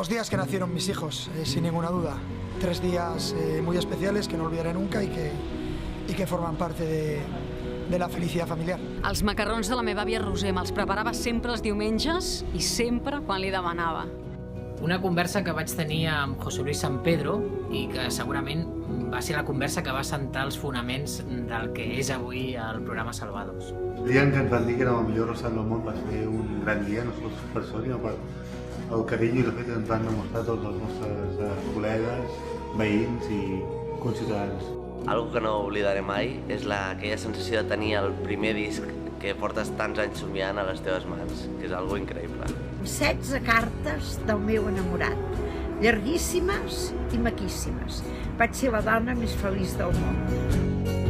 los días que nacieron mis hijos, sin ninguna duda. 3 días muy especiales que no olvidaré nunca y que forman parte de la felicidad familiar. Els macarrons de la meva àvia Roser me'ls preparava sempre els diumenges i sempre quan li demanava. Una conversa que vaig tenir amb José Luis San Pedro i que segurament va ser la conversa que va assentar els fonaments del que és avui el programa Salvados. El dia en què ens van dir que érem el millor restaurant del món va ser un gran dia, no sols per persona, sinó per el carinyo i de fet ens van demostrar tots els nostres col·legues, veïns i conciutadans. Algo que no oblidaré mai és aquella sensació de tenir el primer disc que portes tants anys somiant a les teves mans, que és algo increïble. 16 cartes del meu enamorat, llarguíssimes i maquíssimes. Vaig ser la dona més feliç del món.